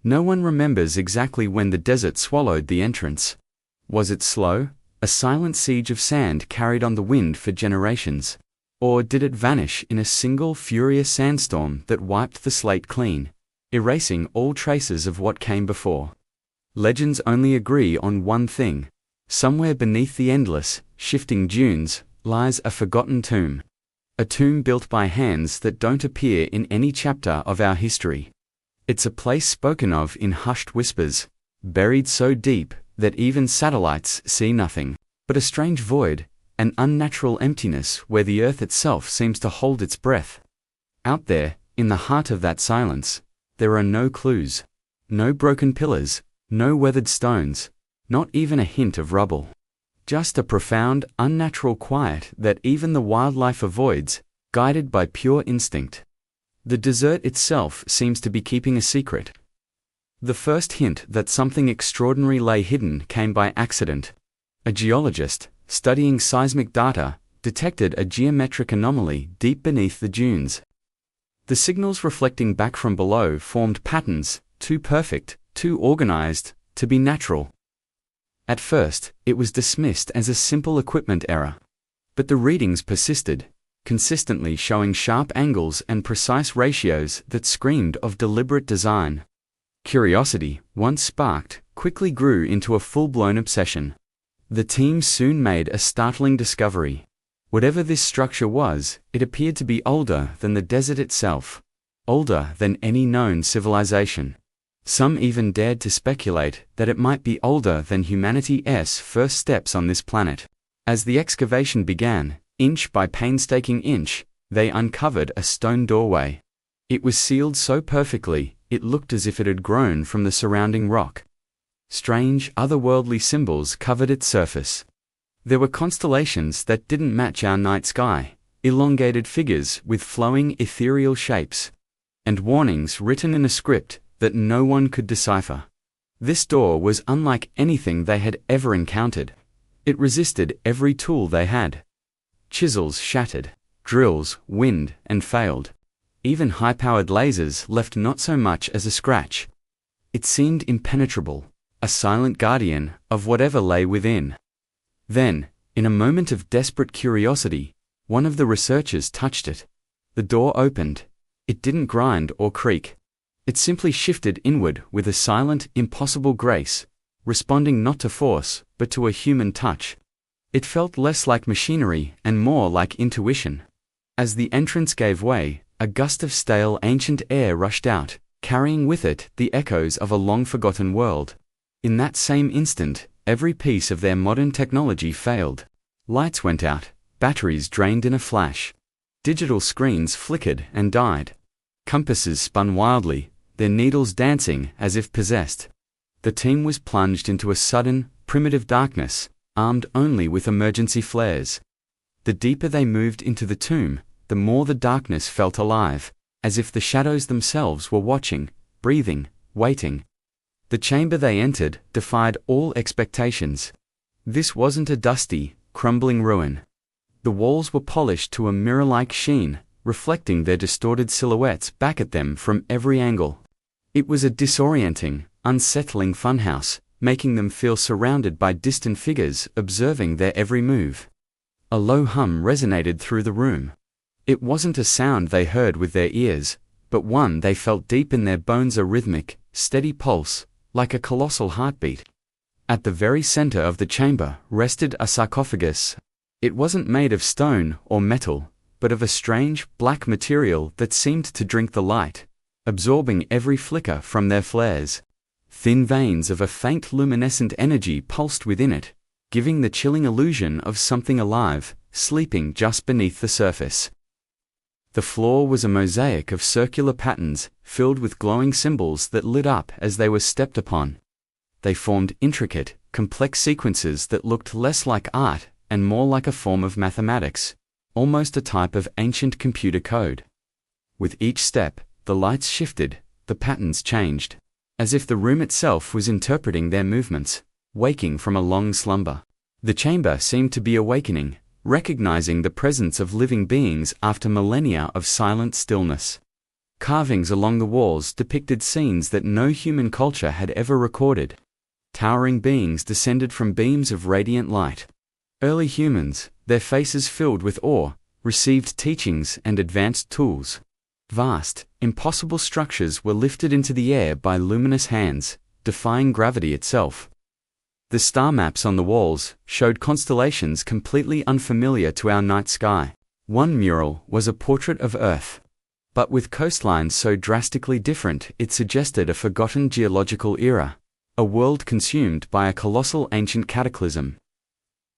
No one remembers exactly when the desert swallowed the entrance. Was it slow, a silent siege of sand carried on the wind for generations? Or did it vanish in a single furious sandstorm that wiped the slate clean, erasing all traces of what came before? Legends only agree on one thing. Somewhere beneath the endless, shifting dunes, lies a forgotten tomb. A tomb built by hands that don't appear in any chapter of our history. It's a place spoken of in hushed whispers, buried so deep that even satellites see nothing but a strange void, an unnatural emptiness where the earth itself seems to hold its breath. Out there, in the heart of that silence, there are no clues, no broken pillars, no weathered stones, not even a hint of rubble. Just a profound, unnatural quiet that even the wildlife avoids, guided by pure instinct. The desert itself seems to be keeping a secret. The first hint that something extraordinary lay hidden came by accident. A geologist, studying seismic data, detected a geometric anomaly deep beneath the dunes. The signals reflecting back from below formed patterns, too perfect, too organized, to be natural. At first, it was dismissed as a simple equipment error. But the readings persisted, consistently showing sharp angles and precise ratios that screamed of deliberate design. Curiosity, once sparked, quickly grew into a full-blown obsession. The team soon made a startling discovery. Whatever this structure was, it appeared to be older than the desert itself, older than any known civilization. Some even dared to speculate that it might be older than humanity's first steps on this planet. As the excavation began, inch by painstaking inch, they uncovered a stone doorway. It was sealed so perfectly, it looked as if it had grown from the surrounding rock. Strange, otherworldly symbols covered its surface. There were constellations that didn't match our night sky, elongated figures with flowing ethereal shapes, and warnings written in a script that no one could decipher. This door was unlike anything they had ever encountered. It resisted every tool they had. Chisels shattered, drills wind and failed. Even high-powered lasers left not so much as a scratch. It seemed impenetrable, a silent guardian of whatever lay within. Then, in a moment of desperate curiosity, one of the researchers touched it. The door opened. It didn't grind or creak. It simply shifted inward with a silent, impossible grace, responding not to force, but to a human touch. It felt less like machinery and more like intuition. As the entrance gave way, a gust of stale ancient air rushed out, carrying with it the echoes of a long-forgotten world. In that same instant, every piece of their modern technology failed. Lights went out, batteries drained in a flash. Digital screens flickered and died. Compasses spun wildly, their needles dancing as if possessed. The team was plunged into a sudden, primitive darkness, armed only with emergency flares. The deeper they moved into the tomb, the more the darkness felt alive, as if the shadows themselves were watching, breathing, waiting. The chamber they entered defied all expectations. This wasn't a dusty, crumbling ruin. The walls were polished to a mirror-like sheen, reflecting their distorted silhouettes back at them from every angle. It was a disorienting, unsettling funhouse, making them feel surrounded by distant figures observing their every move. A low hum resonated through the room. It wasn't a sound they heard with their ears, but one they felt deep in their bones, a rhythmic, steady pulse, like a colossal heartbeat. At the very center of the chamber rested a sarcophagus. It wasn't made of stone or metal, but of a strange, black material that seemed to drink the light, absorbing every flicker from their flares. Thin veins of a faint luminescent energy pulsed within it, giving the chilling illusion of something alive, sleeping just beneath the surface. The floor was a mosaic of circular patterns, filled with glowing symbols that lit up as they were stepped upon. They formed intricate, complex sequences that looked less like art and more like a form of mathematics, almost a type of ancient computer code. With each step, the lights shifted, the patterns changed, as if the room itself was interpreting their movements, waking from a long slumber. The chamber seemed to be awakening, recognizing the presence of living beings after millennia of silent stillness. Carvings along the walls depicted scenes that no human culture had ever recorded. Towering beings descended from beams of radiant light. Early humans, their faces filled with awe, received teachings and advanced tools. Vast, impossible structures were lifted into the air by luminous hands, defying gravity itself. The star maps on the walls showed constellations completely unfamiliar to our night sky. One mural was a portrait of Earth, but with coastlines so drastically different it suggested a forgotten geological era, a world consumed by a colossal ancient cataclysm.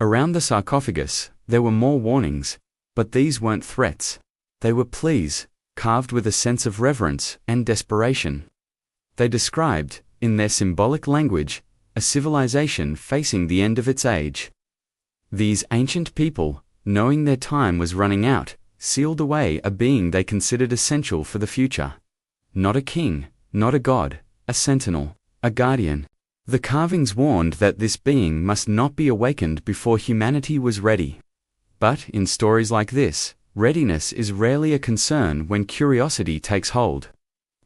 Around the sarcophagus, there were more warnings, but these weren't threats. They were pleas, carved with a sense of reverence and desperation. They described, in their symbolic language, a civilization facing the end of its age. These ancient people, knowing their time was running out, sealed away a being they considered essential for the future. Not a king, not a god, a sentinel, a guardian. The carvings warned that this being must not be awakened before humanity was ready. But in stories like this, readiness is rarely a concern when curiosity takes hold.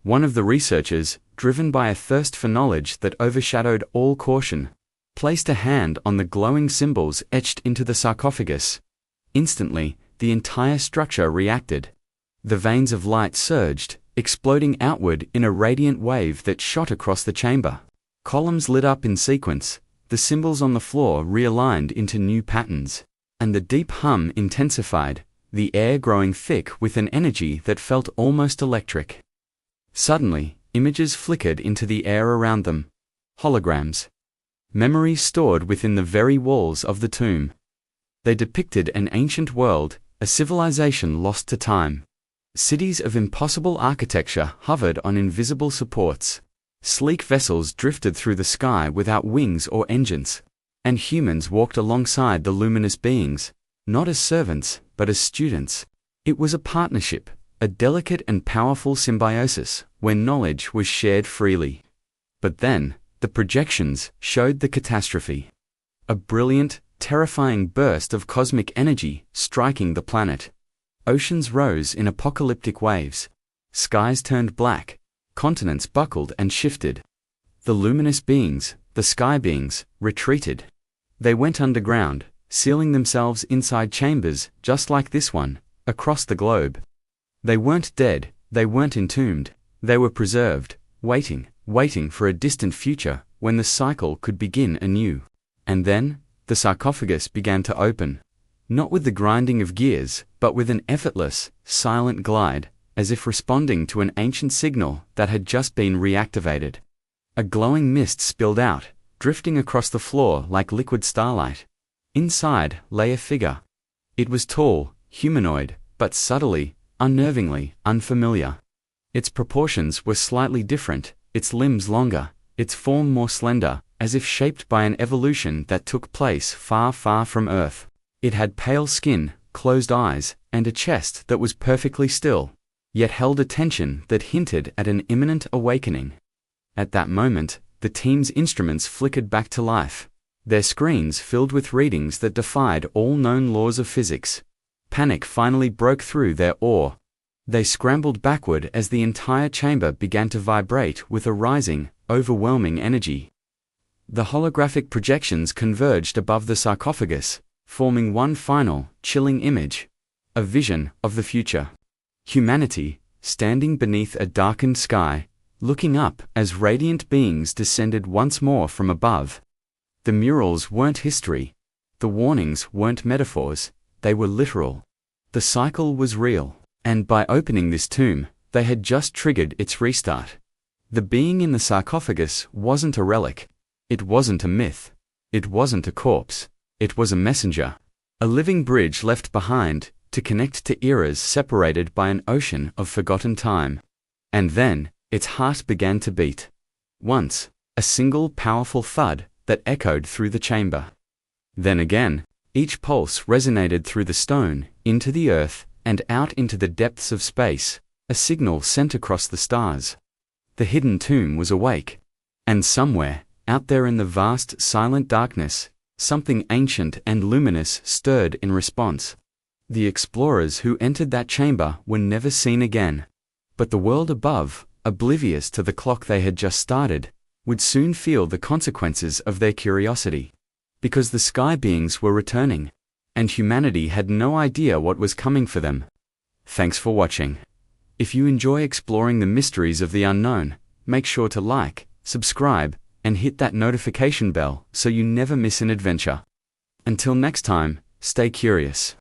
One of the researchers, driven by a thirst for knowledge that overshadowed all caution, placed a hand on the glowing symbols etched into the sarcophagus. Instantly, the entire structure reacted. The veins of light surged, exploding outward in a radiant wave that shot across the chamber. Columns lit up in sequence, the symbols on the floor realigned into new patterns, and the deep hum intensified, the air growing thick with an energy that felt almost electric. Suddenly, images flickered into the air around them. Holograms. Memories stored within the very walls of the tomb. They depicted an ancient world, a civilization lost to time. Cities of impossible architecture hovered on invisible supports. Sleek vessels drifted through the sky without wings or engines. And humans walked alongside the luminous beings, not as servants, but as students. It was a partnership, a delicate and powerful symbiosis, where knowledge was shared freely. But then, the projections showed the catastrophe. A brilliant, terrifying burst of cosmic energy striking the planet. Oceans rose in apocalyptic waves. Skies turned black. Continents buckled and shifted. The luminous beings, the sky beings, retreated. They went underground, sealing themselves inside chambers just like this one, across the globe. They weren't dead, they weren't entombed, they were preserved, waiting for a distant future when the cycle could begin anew. And then, the sarcophagus began to open, not with the grinding of gears, but with an effortless, silent glide, as if responding to an ancient signal that had just been reactivated. A glowing mist spilled out, drifting across the floor like liquid starlight. Inside lay a figure. It was tall, humanoid, but subtly, unnervingly unfamiliar. Its proportions were slightly different, its limbs longer, its form more slender, as if shaped by an evolution that took place far, far from Earth. It had pale skin, closed eyes, and a chest that was perfectly still, yet held a tension that hinted at an imminent awakening. At that moment, the team's instruments flickered back to life, their screens filled with readings that defied all known laws of physics. Panic finally broke through their awe. They scrambled backward as the entire chamber began to vibrate with a rising, overwhelming energy. The holographic projections converged above the sarcophagus, forming one final, chilling image. A vision of the future. Humanity, standing beneath a darkened sky, looking up as radiant beings descended once more from above. The murals weren't history. The warnings weren't metaphors, they were literal. The cycle was real, and by opening this tomb, they had just triggered its restart. The being in the sarcophagus wasn't a relic. It wasn't a myth. It wasn't a corpse. It was a messenger. A living bridge left behind, to connect to eras separated by an ocean of forgotten time. And then, its heart began to beat. Once, a single powerful thud that echoed through the chamber. Then again, each pulse resonated through the stone, into the earth, and out into the depths of space, a signal sent across the stars. The hidden tomb was awake. And somewhere, out there in the vast, silent darkness, something ancient and luminous stirred in response. The explorers who entered that chamber were never seen again. But the world above, oblivious to the clock they had just started, would soon feel the consequences of their curiosity. Because the sky beings were returning, and humanity had no idea what was coming for them. Thanks for watching. If you enjoy exploring the mysteries of the unknown, make sure to like, subscribe, and hit that notification bell so you never miss an adventure. Until next time, stay curious.